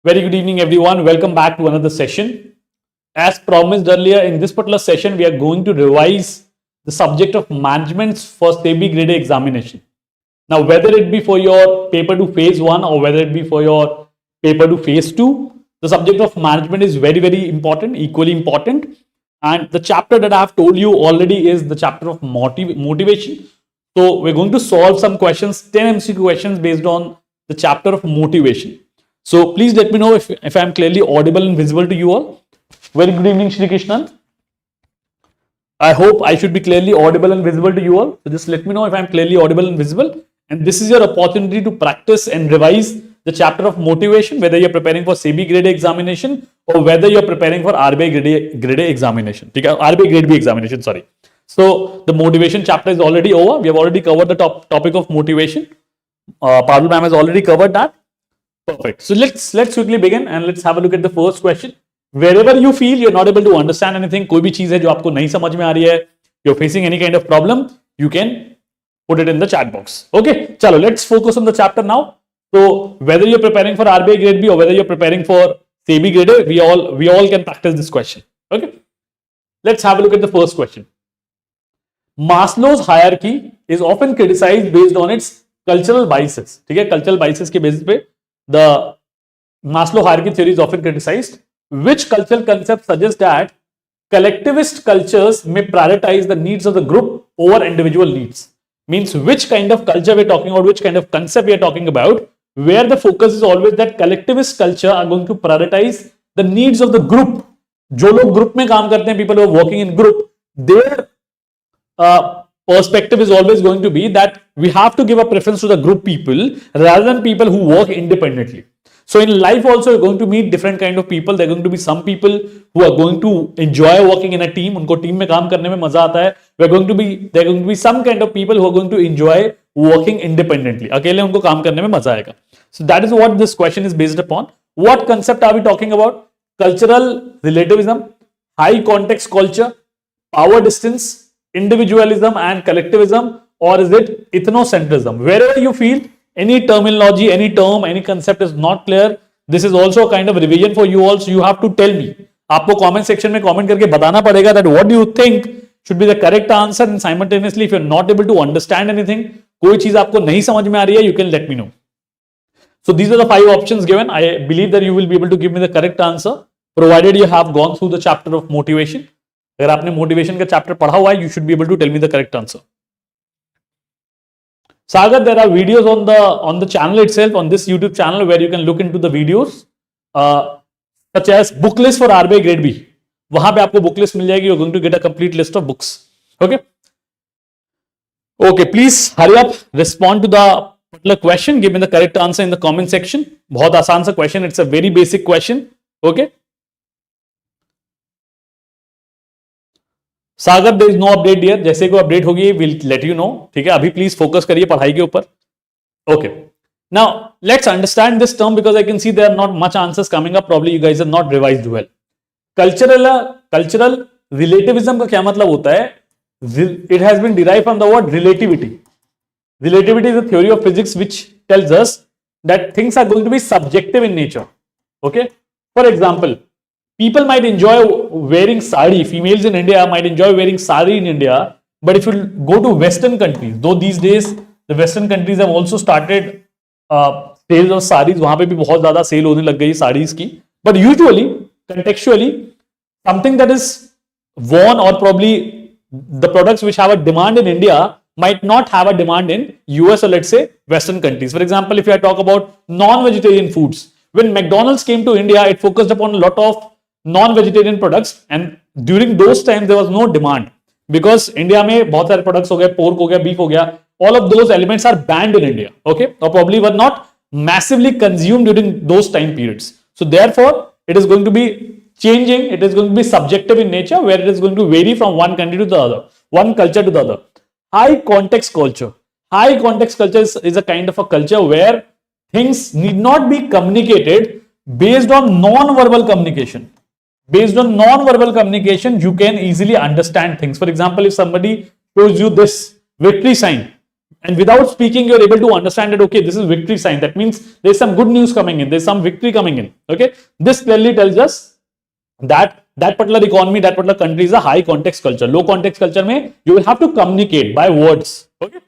Very good evening, everyone. Welcome back to another session. As promised earlier, in this particular session, we are going to revise the subject of management for SEBI Grade A examination. Now, whether it be for your paper to phase 1 or whether it be for your paper to phase 2, the subject of management is very, very important, equally important. And the chapter that I have told you already is the chapter of motivation. So, we're going to solve some questions, 10 MCQ questions based on the chapter of motivation. So, please let me know if I'm clearly audible and visible to you all. Very good evening, Shri Krishnan. I hope I should be clearly audible and visible to you all. So, just let me know if I'm clearly audible and visible. And this is your opportunity to practice and revise the chapter of motivation, whether you're preparing for SEBI Grade A examination or whether you're preparing for RBI Grade A examination. RBI Grade B examination, sorry. So, the motivation chapter is already over. We have already covered the topic of motivation. Parul ma'am has already covered that. Perfect. So, let's quickly begin and let's have a look at the first question. Wherever you feel you're not able to understand anything, कोई भी चीज है जो आपको नहीं समझ में आ रही है, you're facing any kind of problem, you can put it in the chat box. Okay, chalo, let's focus on the chapter now. So, whether you're preparing for RBI Grade B or whether you're preparing for SEBI Grade A, we all can practice this question. Okay, let's have a look at the first question. Maslow's hierarchy is often criticized based on its cultural biases. ठीक है, cultural biases के basis पे the Maslow hierarchy theory is often criticized. Which cultural concept suggests that collectivist cultures may prioritize the needs of the group over individual needs? Means which kind of culture we're talking about, which kind of concept we are talking about, where the focus is always that collectivist culture are going to prioritize the needs of the group. जो लोग group में काम करते हैं, people who are working in group, their perspective is always going to be that we have to give a preference to the group people rather than people who work independently. So in life also you're going to meet different kind of people. There are going to be some people who are going to enjoy working in a team. उनको team में काम करने में मजा आता है. There are going to be some kind of people who are going to enjoy working independently. अकेले उनको काम करने में मजा आएगा. So that is what this question is based upon. What concept are we talking about? Cultural relativism, high context culture, power distance, individualism and collectivism, or is it ethnocentrism? Wherever you feel any terminology, any term, any concept is not clear, this is also a kind of revision for you also. You have to tell me. आपको comment section में comment करके बताना पड़ेगा that what do you think should be the correct answer, and simultaneously if you're not able to understand anything, कोई चीज आपको नहीं समझ में आ रही है, you can let me know. So these are the 5 options given. I believe that you will be able to give me the correct answer provided you have gone through the chapter of motivation. अगर आपने motivation का chapter पढ़ा हुआ है, you should be able to tell me the correct answer. Sagar, there are videos on the channel itself, on this YouTube channel, where you can look into the videos, such as book list for RBI Grade B. वहां पे आपको book list मिल जाएगी. You're going to get a complete list of books. Okay. Okay, please hurry up. Respond to the particular question. Give me the correct answer in the comment section. बहुत आसान सा question. It's a very basic question. Okay. Sagar, there is no update dear. जैसे कोई update होगी will let you know. ठीक है, अभी please focus करिए पढ़ाई के ऊपर. Okay, now let's understand this term because I can see there are not much answers coming up. Probably you guys are not revised well. Cultural relativism का क्या मतलब होता है? It has been derived from the word relativity. Relativity is a theory of physics which tells us that things are going to be subjective in nature. Okay, for example, people might enjoy wearing sari. Females in India might enjoy wearing sari in India. But if you go to Western countries, though these days the Western countries have also started sales of saris, वहां पे भी बहुत ज्यादा cell होने लग गई saris की. But usually, contextually, something that is worn or probably the products which have a demand in India might not have a demand in US or let's say Western countries. For example, if I talk about non-vegetarian foods, when McDonald's came to India, it focused upon a lot of non-vegetarian products, and during those times there was no demand because India में बहुत सारे products हो गए, pork हो गया, beef हो गया, all of those elements are banned in India, okay, or probably were not massively consumed during those time periods. So therefore, it is going to be changing, it is going to be subjective in nature, where it is going to vary from one country to the other, one culture to the other. High context culture. High context culture is a kind of a culture where things need not be communicated based on non-verbal communication. Based on non-verbal communication, you can easily understand things. For example, if somebody shows you this victory sign, And without speaking, you're able to understand that, okay, this is victory sign. That means there's some good news coming in. There's some victory coming in. Okay. This clearly tells us that that particular economy, that particular country is a high context culture. Low context culture mein, you will have to communicate by words. Okay.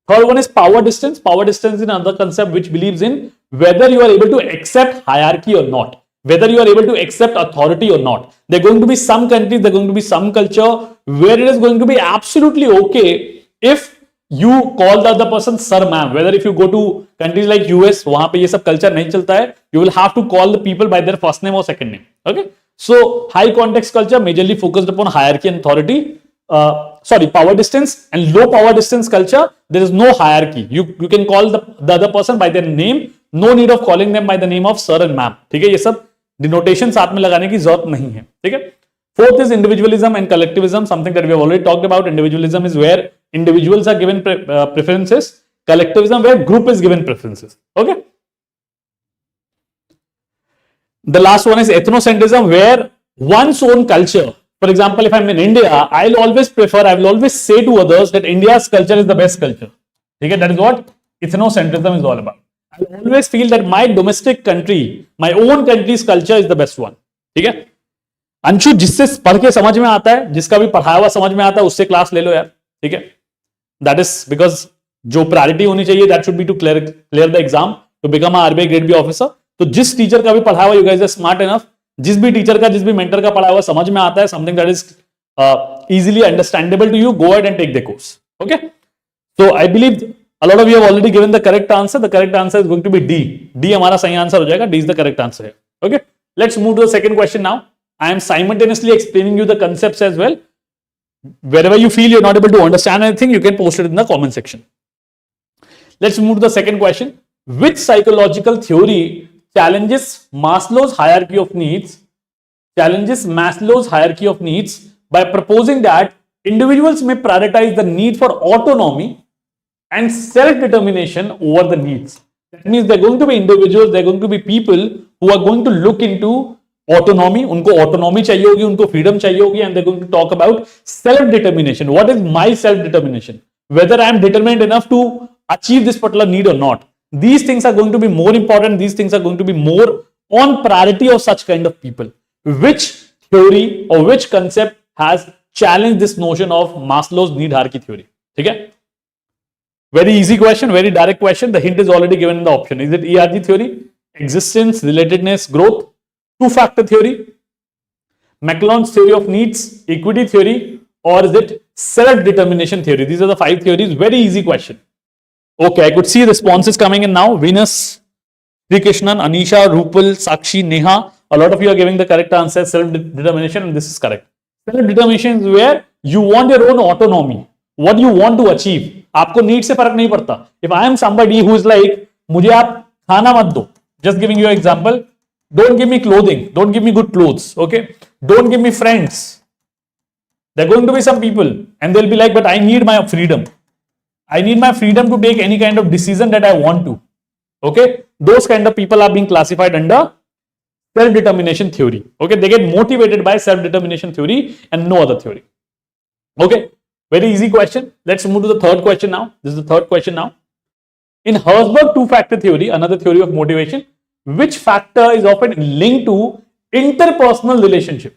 Third one is power distance. Power distance is another concept which believes in whether you are able to accept hierarchy or not. Whether you are able to accept authority or not. There are going to be some countries, there are going to be some culture where it is going to be absolutely okay if you call the other person sir, ma'am. Whether if you go to countries like US, वहां पे ये सब culture नहीं चलता है, you will have to call the people by their first name or second name. Okay, so high context culture majorly focused upon hierarchy and authority. Power distance and low power distance culture, there is no hierarchy. You can call the other person by their name. No need of calling them by the name of sir and ma'am. ठीक है, ये सब denotation साथ में लगाने की जरूरत नहीं है. ठीक है. Fourth is individualism and collectivism, something that we have already talked about. Individualism is where individuals are given preferences. Collectivism where group is given preferences. Okay. The last one is ethnocentrism, where one's own culture. For example, if I'm in India, I will always say to others that India's culture is the best culture. Okay, that is what ethnocentrism is all about. I always feel that my domestic country, my own country's culture is the best one. ठीक है. अंशु, जिससे पढ़ के समझ में आता है, जिसका भी पढ़ाया हुआ समझ में आता है, उससे क्लास ले लो यार. ठीक है. That is because जो प्रायोरिटी होनी चाहिए, that should be to clear the exam to become a RBI Grade B officer. तो जिस टीचर का भी पढ़ाया हुआ, you guys are smart enough. जिस भी टीचर का, जिस भी मेंटर का पढ़ाया हुआ समझ में आता है, something that is easily understandable to you, go ahead and take the course. Okay. So I believe a lot of you have already given the correct answer. The correct answer is going to be D. D हमारा सही answer हो जाएगा. D is the correct answer here. Okay. Let's move to the second question now. I am simultaneously explaining you the concepts as well. Wherever you feel you're not able to understand anything, you can post it in the comment section. Let's move to the second question. Which psychological theory challenges Maslow's hierarchy of needs? Challenges Maslow's hierarchy of needs by proposing that individuals may prioritize the need for autonomy and self-determination over the needs. That means they're going to be individuals, they're going to be people who are going to look into autonomy. उनको autonomy चाहिए होगी, उनको freedom चाहिए होगी, and they're going to talk about self-determination. What is my self-determination? Whether I am determined enough to achieve this particular need or not. These things are going to be more important. These things are going to be more on priority of such kind of people. Which theory or which concept has challenged this notion of Maslow's need hierarchy theory? ठीक है? Very easy question, very direct question. The hint is already given in the option. Is it ERG theory, existence, relatedness, growth, two-factor theory, McClelland's theory of needs, equity theory, or is it self-determination theory? These are the 5 theories. Very easy question. Okay, I could see responses coming in now. Venus, Sri Krishnan, Anisha, Rupal, Sakshi, Neha. A lot of you are giving the correct answer, self-determination, and this is correct. Self-determination is where you want your own autonomy. What you want to achieve. आपको need से फर्क नहीं पड़ता. If I am somebody who is like, मुझे आप खाना मत दो. Just giving you an example. Don't give me clothing. Don't give me good clothes. Okay. Don't give me friends. There are going to be some people and they'll be like, but I need my freedom. I need my freedom to take any kind of decision that I want to. Okay. Those kind of people are being classified under self-determination theory. Okay. They get motivated by self-determination theory and no other theory. Okay. Very easy question. Let's move to the third question now. This is the third question now. In Herzberg two-factor theory, another theory of motivation, which factor is often linked to interpersonal relationship?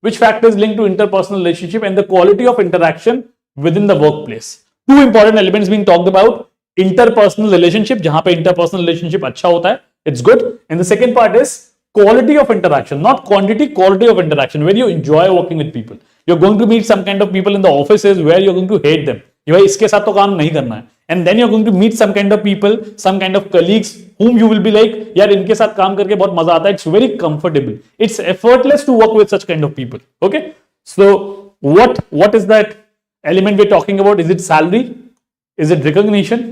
Which factor is linked to interpersonal relationship and the quality of interaction within the workplace? Two important elements being talked about. Interpersonal relationship, जहां पे interpersonal relationship अच्छा होता है, it's good. And the second part is quality of interaction, not quantity, quality of interaction, where you enjoy working with people. You're going to meet some kind of people in the offices where you're going to hate them. भाई इसके साथ तो काम नहीं करना है. And then you're going to meet some kind of people, some kind of colleagues whom you will be like, यार इनके साथ काम करके बहुत मजा आता है. It's very comfortable. It's effortless to work with such kind of people. Okay. So what is that element we're talking about? Is it salary? Is it recognition?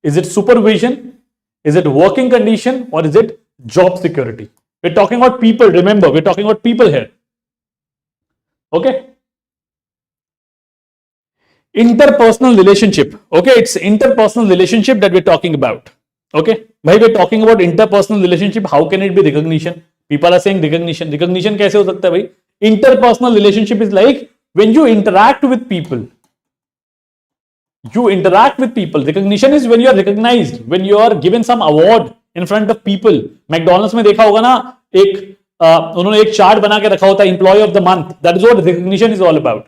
Is it supervision? Is it working condition? Or is it job security? We're talking about people. Remember, we're talking about people here. Okay. Interpersonal relationship. Okay, it's interpersonal relationship that we're talking about. Okay, why we're talking about interpersonal relationship? How can it be recognition? People are saying recognition. Recognition कैसे हो सकता है भाई? Interpersonal relationship is like when you interact with people. You interact with people. Recognition is when you are recognized, when you are given some award in front of people. McDonald's में देखा होगा ना, उन्होंने एक चार्ट बना के रखा होता है employee of the month. That is what recognition is all about.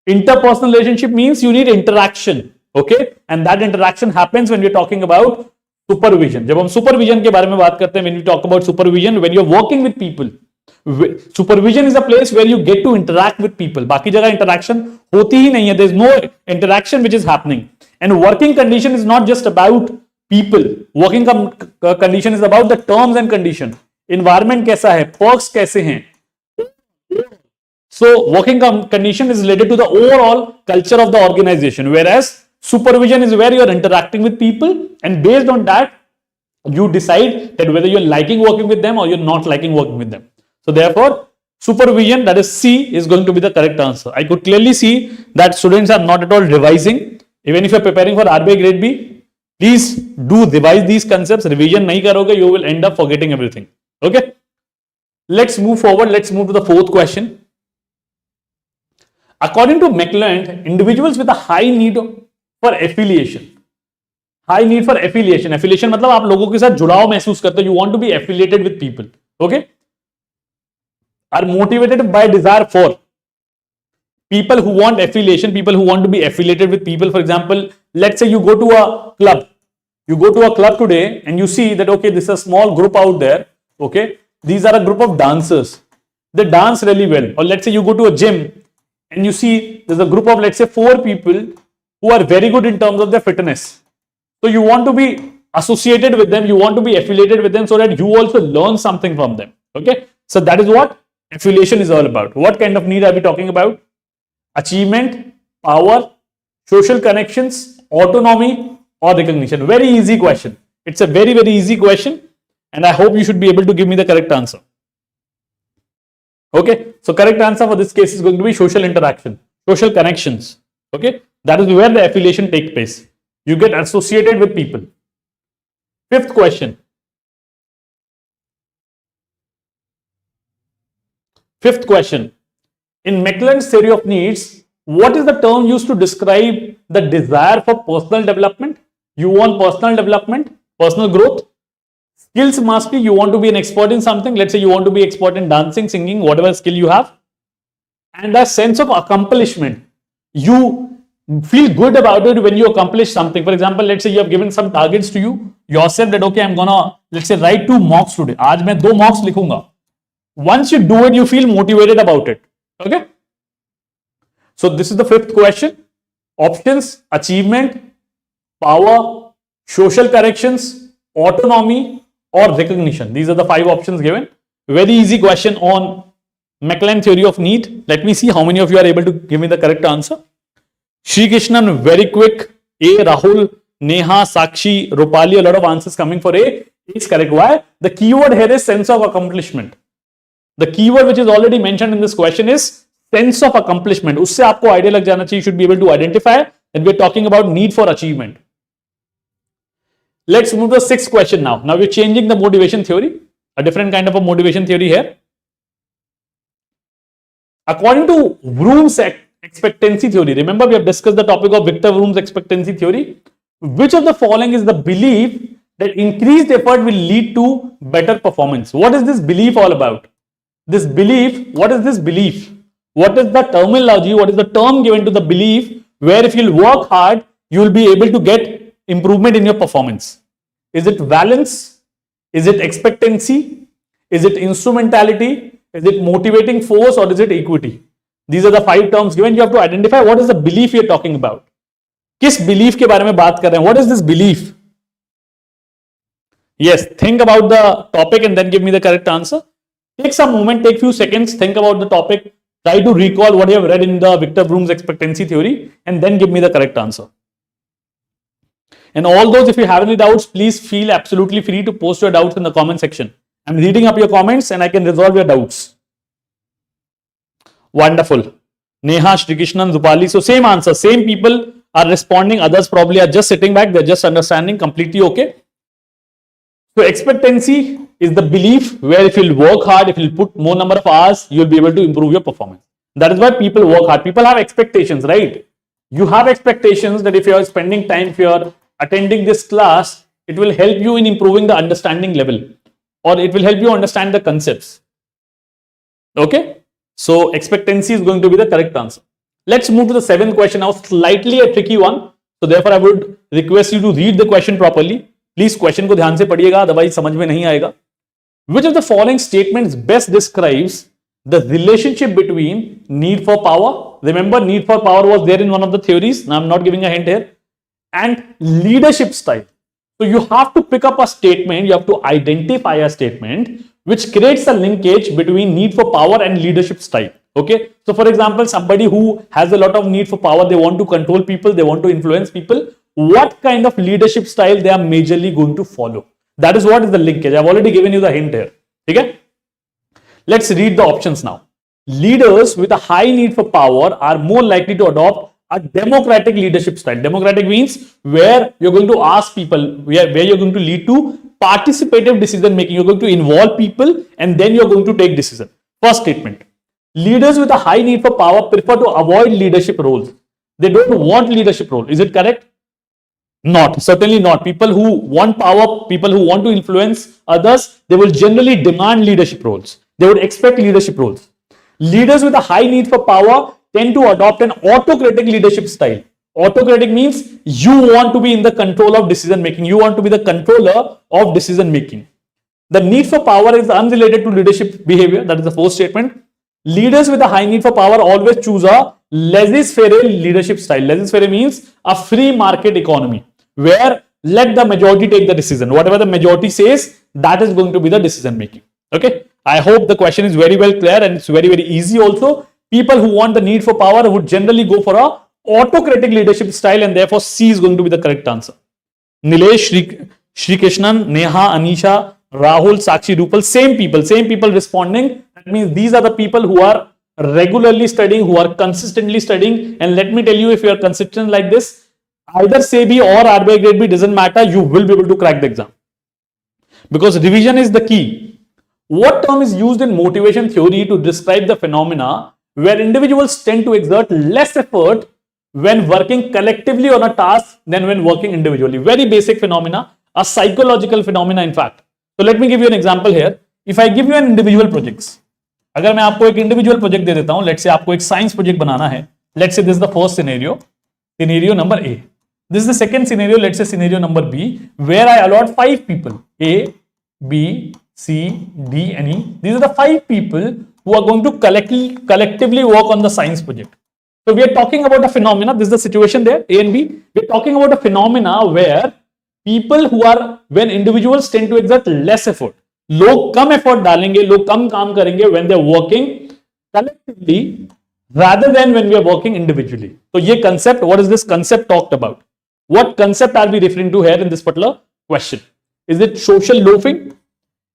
Interpersonal relationship means you need interaction, okay, and that interaction happens when we're talking about supervision. जब हम supervision के बारे में बात करते हैं, when we talk about supervision, when you're working with people, supervision is a place where you get to interact with people. बाकी जगह interaction होती ही नहीं है. There's no interaction which is happening. And working condition is not just about people. Working condition is about the terms and condition. Environment कैसा है, perks कैसे हैं. So working condition is related to the overall culture of the organization, whereas supervision is where you are interacting with people, and based on that you decide that whether you're liking working with them or you're not liking working with them. So therefore supervision, that is C, is going to be the correct answer. I could clearly see that students are not at all revising. Even if you're preparing for RBI grade B, please do revise these concepts. Revision nahi karoge, you will end up forgetting everything. Okay, let's move forward. Let's move to the fourth question. According to McLeod, individuals with a high need for affiliation. High need for affiliation. Affiliation मतलब आप लोगों के साथ जुड़ाव महसूस करते हो. You want to be affiliated with people. Okay? Are motivated by desire for. People who want affiliation, people who want to be affiliated with people. For example, let's say you go to a club. You go to a club today and you see that, okay, this is a small group out there. Okay? These are a group of dancers. They dance really well. Or let's say you go to a gym and you see there's a group of, let's say, 4 people who are very good in terms of their fitness. So you want to be associated with them, you want to be affiliated with them so that you also learn something from them. Okay, so that is what affiliation is all about. What kind of need are we talking about? Achievement, power, social connections, autonomy, or recognition. Very easy question. It's a very, very easy question, and I hope you should be able to give me the correct answer. Okay, so correct answer for this case is going to be social interaction, social connections. Okay, that is where the affiliation takes place. You get associated with people. Fifth question. Fifth question. In McLeod's theory of needs, what is the term used to describe the desire for personal development? You want personal development, personal growth. Skills mastery, you want to be an expert in something. Let's say you want to be expert in dancing, singing, whatever skill you have. And a sense of accomplishment. You feel good about it when you accomplish something. For example, let's say you have given some targets to you yourself that, okay, I'm gonna, let's say, write 2 mocks today. आज मैं 2 mocks लिखूंगा. Once you do it, you feel motivated about it. Okay. So this is the fifth question. Options: achievement, power, social connections, autonomy, or recognition. These are the 5 options given. Very easy question on McLeod theory of need. Let me see how many of you are able to give me the correct answer. Shri Krishnan, very quick. A. Rahul, Neha, Sakshi, Rupali, a lot of answers coming for A. Is correct. Why? The keyword here is sense of accomplishment. The keyword which is already mentioned in this question is sense of accomplishment. उससे आपको idea लग जाना चाहिए. You should be able to identify that we are talking about need for achievement. Let's move to the 6th question now. Now we're changing the motivation theory, a different kind of a motivation theory here. According to Vroom's expectancy theory, remember we have discussed the topic of Victor Vroom's expectancy theory. Which of the following is the belief that increased effort will lead to better performance? What is this belief all about? This belief, what is this belief? What is the terminology? What is the term given to the belief where if you'll work hard, you will be able to get improvement in your performance? Is it valence? Is it expectancy? Is it instrumentality? Is it motivating force, or is it equity? These are the 5 terms given. You have to identify what is the belief you're talking about. किस belief के बारे में बात कर रहे हैं? What is this belief? Yes, think about the topic and then give me the correct answer. Take some moment, take few seconds, think about the topic, try to recall what you have read in the Victor Vroom's expectancy theory, and then give me the correct answer. And all those, if you have any doubts, please feel absolutely free to post your doubts in the comment section. I'm reading up your comments and I can resolve your doubts. Wonderful. Neha, Shri Krishnan, Zupali. So same answer, same people are responding. Others probably are just sitting back. They're just understanding, completely okay. So expectancy is the belief where if you'll work hard, if you'll put more number of hours, you'll be able to improve your performance. That is why people work hard. People have expectations, right? You have expectations that if you are spending time, if you are attending this class, it will help you in improving the understanding level, or it will help you understand the concepts. Okay, so expectancy is going to be the correct answer. Let's move to the seventh question now, slightly a tricky one. So therefore I would request you to read the question properly. Please question को ध्यान से पढ़िएगा, otherwise समझ में नहीं आएगा. Which of the following statements best describes the relationship between need for power? Remember, need for power was there in one of the theories. Now I'm not giving a hint here. And leadership style. So you have to pick up a statement, you have to identify a statement which creates a linkage between need for power and leadership style. Okay. So for example, somebody who has a lot of need for power, they want to control people, they want to influence people. What kind of leadership style they are majorly going to follow? That is what is the linkage. I've already given you the hint here. Okay. Let's read the options now. Leaders with a high need for power are more likely to adopt a democratic leadership style. Democratic means where you're going to ask people, where you're going to lead to participative decision making. You're going to involve people and then you're going to take decision. First statement. Leaders with a high need for power prefer to avoid leadership roles. They don't want leadership role. Is it correct? Not. Certainly not. People who want power, people who want to influence others, they will generally demand leadership roles. They would expect leadership roles. Leaders with a high need for power tend to adopt an autocratic leadership style. Autocratic means you want to be in the control of decision making. You want to be the controller of decision making. The need for power is unrelated to leadership behavior. That is the fourth statement. Leaders with a high need for power always choose a laissez-faire leadership style. Laissez-faire means a free market economy where let the majority take the decision. Whatever the majority says, that is going to be the decision making. Okay. I hope the question is very well clear and it's very, very easy also. People who want the need for power would generally go for a autocratic leadership style and therefore C is going to be the correct answer. Nilesh, Shri Krishnan, Neha, Anisha, Rahul, Sakshi, Rupal, same people responding. That means these are the people who are regularly studying, who are consistently studying. And let me tell you, if you are consistent like this, either SEBI or RBI grade B doesn't matter, you will be able to crack the exam. Because revision is the key. What term is used in motivation theory to describe the phenomena where individuals tend to exert less effort when working collectively on a task than when working individually? Very basic phenomena, a psychological phenomena in fact. So let me give you an example here. If I give you an individual projects, अगर मैं आपको एक individual project दे देता हूं, let's say आपको एक science project बनाना है, let's say this is the first scenario, scenario number A. This is the second scenario, let's say scenario number B, where I allot 5 people, A, B, C, D, and E. These are the 5 people who are going to collectively work on the science project. So we are talking about a phenomena. This is the situation there, A and B. We are talking about a phenomena where people who are, when individuals tend to exert less effort. लोग कम effort डालेंगे, लोग कम काम करेंगे when they are working collectively rather than when we are working individually. So ये concept, what is this concept talked about? What concept are we referring to here in this particular question? Is it social loafing?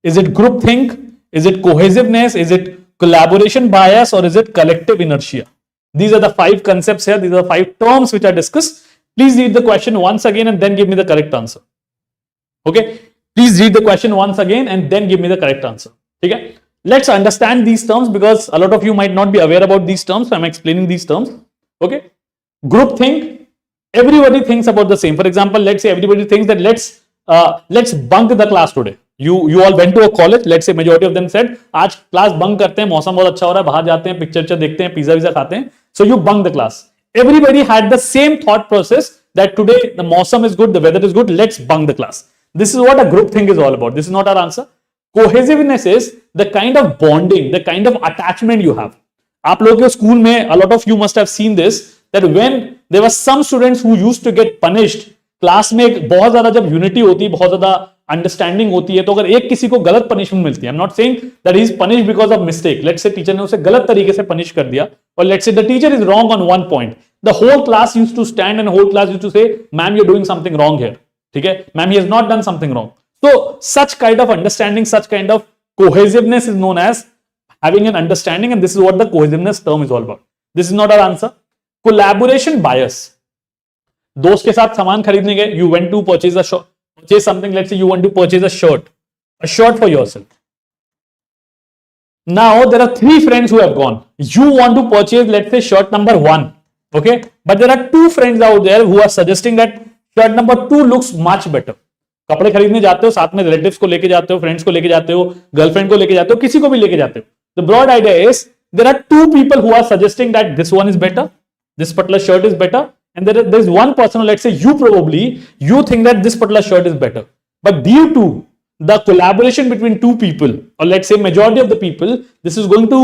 Is it groupthink? Is it cohesiveness? Is it collaboration bias? Or is it collective inertia? These are the 5 concepts here. These are the 5 terms which are discussed. Please read the question once again and then give me the correct answer. Okay. Please read the question once again and then give me the correct answer. Okay. Let's understand these terms because a lot of you might not be aware about these terms. So I'm explaining these terms. Okay. Groupthink. Everybody thinks about the same. For example, let's say everybody thinks that let's bunk the class today. You all went to a college. Let's say majority of them said, आज class bunk करते हैं, मौसम बहुत अच्छा हो रहा है, बाहर जाते हैं, पिक्चर देखते हैं, पिज्जा विज़ा खाते हैं. So you bunk the class. Everybody had the same thought process that today the मौसम is good, the weather is good, let's bunk the class. This is what a group thing is all about. This is not our answer. Cohesiveness is the kind of bonding, the kind of attachment you have. आप लोगों के school में, a lot of you must have seen this, that when there were some students who used to get punished, class में बहुत ज्यादा जब unity होती है, बहुत ज्यादा अंडरस्टैंडिंग होती है, तो अगर एक किसी को गलत पनिशमेंट मिलती है, I am not saying that he is punished because of mistake, let's say teacher ने उसे गलत तरीके से पनिश कर दिया और let's say the teacher is wrong on one point, the whole class used to stand and whole class used to say ma'am you are doing something wrong here. ठीक है, ma'am he has not done something wrong. So such kind of understanding, such kind of cohesiveness is known as having an understanding, and this is what the cohesiveness term is all about. This is not our answer. Collaboration bias. दोस्त के साथ सामान खरीदने गए, you went to purchase something, let's say you want to purchase a shirt for yourself. Now there are 3 friends who have gone. You want to purchase, let's say, shirt number 1. Okay, but there are two friends out there who are suggesting that shirt number 2 looks much better. कपड़े खरीदने जाते हो, साथ में relatives को लेके जाते हो, फ्रेंड्स को लेके जाते हो, गर्लफ्रेंड को लेके जाते हो, किसी को भी लेके जाते हो. The broad idea is there are two people who are suggesting that this one is better, this particular shirt is better, and there is one person, let's say you think that this particular shirt is better, but due to the collaboration between two people, or let's say majority of the people, this is going to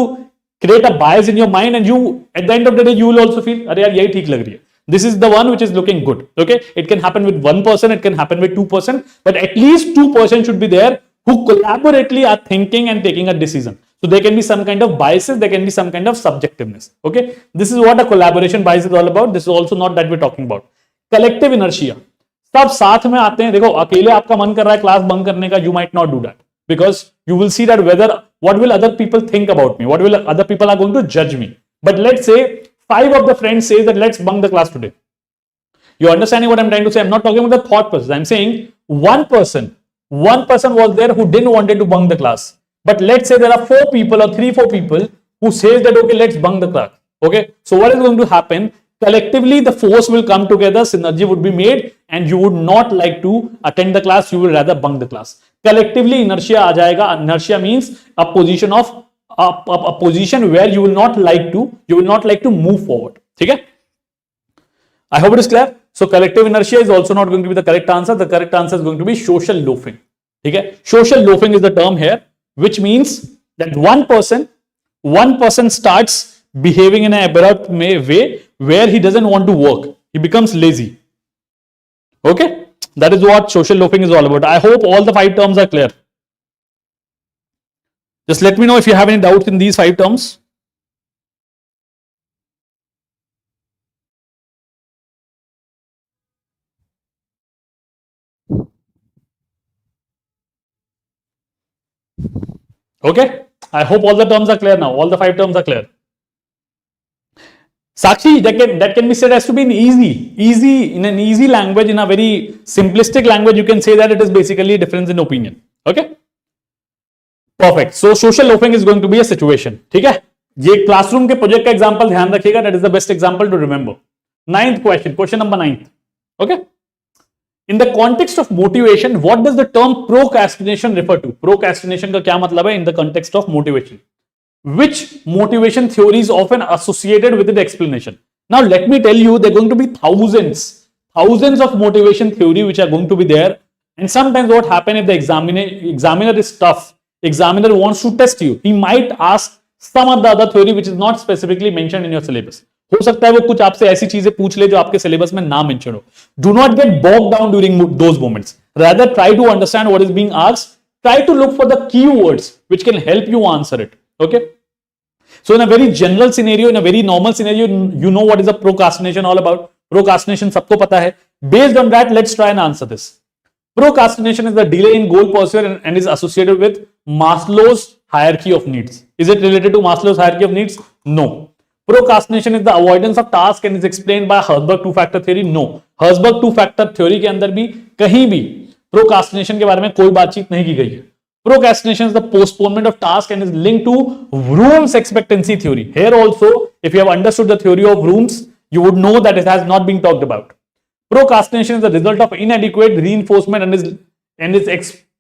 create a bias in your mind, and you at the end of the day you will also feel अरे यार यही ठीक लग रही है. This is the one which is looking good. Okay, it can happen with one person, it can happen with 2%, but at least 2% should be there who collaboratively are thinking and taking a decision. So there can be some kind of biases, there can be some kind of subjectiveness. Okay, this is what a collaboration bias is all about. This is also not that we're talking about. Collective inertia. सब साथ में आते हैं. देखो अकेले आपका मन कर रहा है क्लास बंक करने का, you might not do that because you will see that whether what will other people think about me, what will other people are going to judge me. But let's say 5 of the friends say that let's bunk the class today. You're understanding what I'm trying to say? I'm not talking about the thought process. I'm saying one person was there who didn't wanted to bunk the class. But let's say there are 4 people or 3-4 people who says that okay, let's bunk the class. Okay, so what is going to happen? Collectively the force will come together, synergy would be made, and you would not like to attend the class, you will rather bunk the class. Collectively inertia aa jayega. Inertia means a position of a position where you will not like to move forward. Okay, I hope it is clear. So collective inertia is also not going to be the correct answer. The correct answer is going to be social loafing. Okay, social loafing is the term here, which means that one person starts behaving in an abrupt way where he doesn't want to work, he becomes lazy. Okay, that is what social loafing is all about. I hope all the 5 terms are clear. Just let me know if you have any doubts in these 5 terms. Okay, I hope all the terms are clear now. All the 5 terms are clear. Sakshi, that can be said as to be in an easy language, in a very simplistic language, you can say that it is basically a difference in opinion. Okay, perfect. So social loafing is going to be a situation. ठीक है, ये classroom के project का example ध्यान रखिएगा. That is the best example to remember. 9th question number 9. Okay, in the context of motivation, what does the term procrastination refer to? Procrastination का क्या मतलब है in the context of motivation? Which motivation theory is often associated with the explanation? Now let me tell you, there are going to be thousands of motivation theory which are going to be there, and sometimes what happen if the examiner is tough, examiner wants to test you, he might ask some of the other theory which is not specifically mentioned in your syllabus. हो सकता है वो कुछ आपसे ऐसी चीजें पूछ ले जो आपके सिलेबस में ना मेंशन हो. Do not get bogged down during those moments. Rather try to understand what is being asked. Try to look for the keywords which can help you answer it. Okay, so in a very general scenario, in a very normal scenario, you know what is a procrastination all about. Procrastination सबको पता है. Based on that, let's try and answer this. Procrastination is the delay in goal pursuit and is associated with Maslow's hierarchy of needs. Is it related to Maslow's hierarchy of needs? No. Procrastination is the avoidance of task and is explained by Herzberg two-factor theory. No. Herzberg two-factor theory के अंदर भी कहीं भी procrastination के बारे में कोई बातचीत नहीं की गई है. Procrastination is the postponement of task and is linked to Vroom's expectancy theory. Here also, if you have understood the theory of Vroom's, you would know that it has not been talked about. Procrastination is the result of inadequate reinforcement and is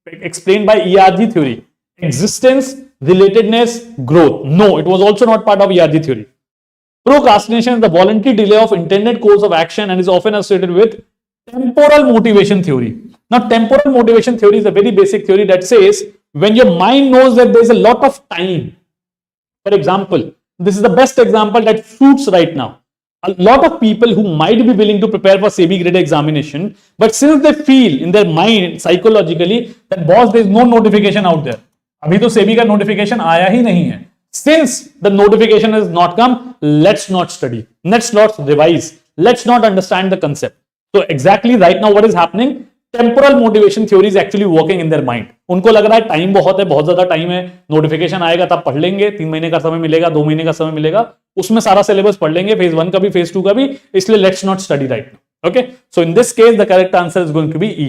explained by ERG theory. Existence, relatedness, growth. No, it was also not part of ERG theory. Procrastination is the voluntary delay of intended course of action and is often associated with temporal motivation theory. Now, temporal motivation theory is a very basic theory that says when your mind knows that there is a lot of time. For example, this is the best example that suits right now. A lot of people who might be willing to prepare for SEBI Grade A examination, but since they feel in their mind psychologically that boss, there is no notification out there. अभी तो SEBI का notification आया ही नहीं है. Since the notification has not come, let's not study. Let's not revise. Let's not understand the concept. So exactly right now what is happening? Temporal motivation theory is actually working in their mind. उनको लग रहा है time बहुत है, बहुत ज्यादा time है, notification आएगा तब पढ़ लेंगे, 3 महीने का समय मिलेगा, 2 महीने का समय मिलेगा, उसमें सारा सिलेबस पढ़ लेंगे, फेज 1 का भी, फेज 2 का भी, इसलिए let's not study right now. Okay, so in this case the correct answer is going to be E,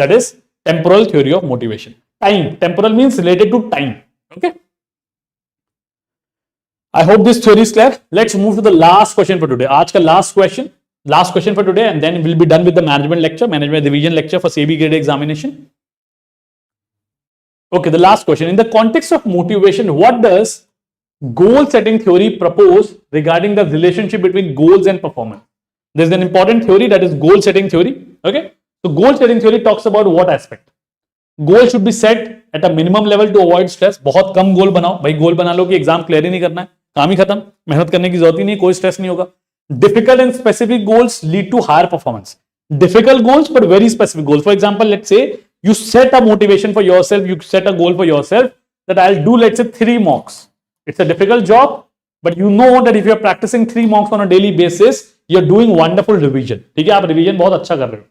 that is temporal theory of motivation. Time, temporal means related to time. Okay, I hope this theory is clear. Let's move to the last question for today. आज का last question for today, and then we'll be done with the management division lecture for SEBI grade examination. Okay, the last question. In the context of motivation, what does goal setting theory propose regarding the relationship between goals and performance? There's an important theory, that is goal setting theory. Okay, so goal setting theory talks about what aspect? Goal should be set at a minimum level to avoid stress. बहुत कम गोल बनाओ भाई, गोल बना लो कि exam clear ही नहीं करना है, काम ही खत्म, मेहनत करने की जरूरत ही नहीं, कोई स्ट्रेस नहीं होगा. Difficult and specific goals lead to higher performance. Difficult goals but very specific goals. For example, let's say you set a motivation for yourself, you set a goal for yourself that I'll do, let's say, 3 mocks. It's a difficult job, but you know that if you're practicing 3 mocks on a daily basis, you're doing wonderful revision. ठीक है, आप revision बहुत अच्छा कर रहे हो.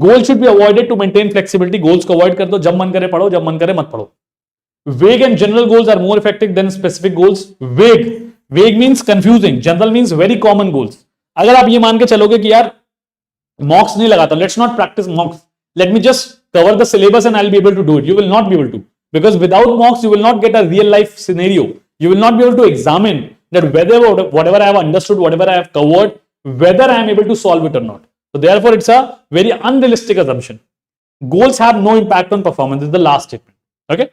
Goal should be avoided to maintain flexibility. Goals को avoid कर दो, जब मन करे पढ़ो, जब मन करे मत पढ़ो. Vague and general goals are more effective than specific goals. Vague means confusing, general means very common goals. अगर आप ये मान के चलोगे कि यार mocks नहीं लगाता, let's not practice mocks, let me just cover the syllabus and I'll be able to do it. You will not be able to, because without mocks you will not get a real life scenario. You will not be able to examine that whatever I have understood, whatever I have covered, whether I am able to solve it or not. So therefore it's a very unrealistic assumption. Goals have no impact on performance. This is the last statement. Okay.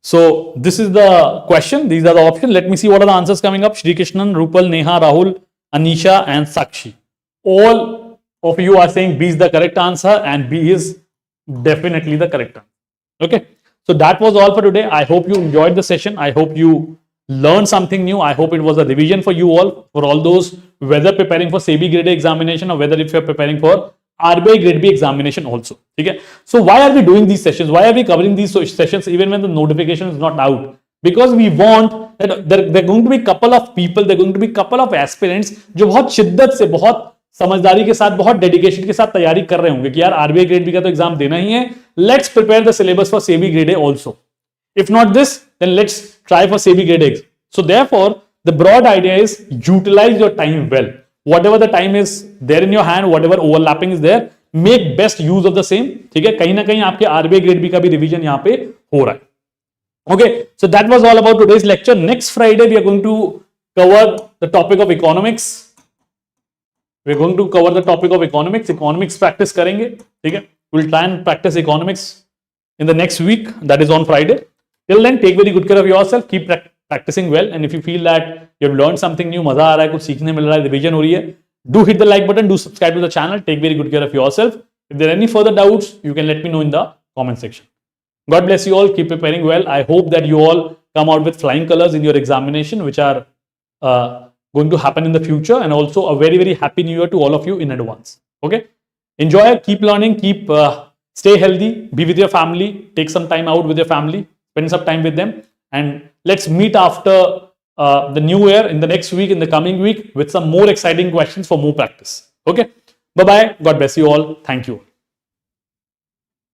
So this is the question. These are the options. Let me see what are the answers coming up. Shri Krishnan, Rupal, Neha, Rahul, Anisha and Sakshi. All of you are saying B is the correct answer, and B is definitely the correct answer. Okay. So that was all for today. I hope you enjoyed the session. I hope you learned something new. I hope it was a revision for you all, for all those, whether preparing for SEBI Grade A examination or whether if you're preparing for RBI Grade B examination also. Okay. So why are we doing these sessions? Why are we covering these sessions even when the notification is not out? Because we want that there are going to be a couple of people, there are going to be a couple of aspirants जो बहुत शिद्दत से, बहुत समझदारी के साथ, बहुत dedication के साथ तैयारी कर रहे होंगे कि यार आरबीआई ग्रेड बी का तो एग्जाम देना ही है, let's prepare the syllabus for SEBI grade A also. If not this, then let's try for SEBI Grade A. So therefore, the broad idea is utilize your time well. Whatever the time is there in your hand, whatever overlapping is there, make best use of the same. ठीक है, कहीं ना कहीं आपके RBI Grade B का भी revision यहाँ पे हो रहा है. Okay, so that was all about today's lecture. Next Friday we are going to cover the topic of economics. We are going to cover the topic of economics. Economics practice करेंगे. ठीक है, we'll try and practice economics in the next week. That is on Friday. Till then, take very good care of yourself. Keep practicing well. And if you feel that you have learned something new, मजा आ रहा है, कुछ सीखने मिल रहा है, revision हो रही है, do hit the like button, do subscribe to the channel. Take very good care of yourself. If there are any further doubts, you can let me know in the comment section. God bless you all. Keep preparing well. I hope that you all come out with flying colors in your examination, which are going to happen in the future. And also a very, very happy new year to all of you in advance. Okay. Enjoy. Keep learning. Stay healthy. Be with your family. Take some time out with your family. Spend some time with them, and let's meet after the new year in the next week, in the coming week, with some more exciting questions for more practice. Okay. Bye bye. God bless you all. Thank you.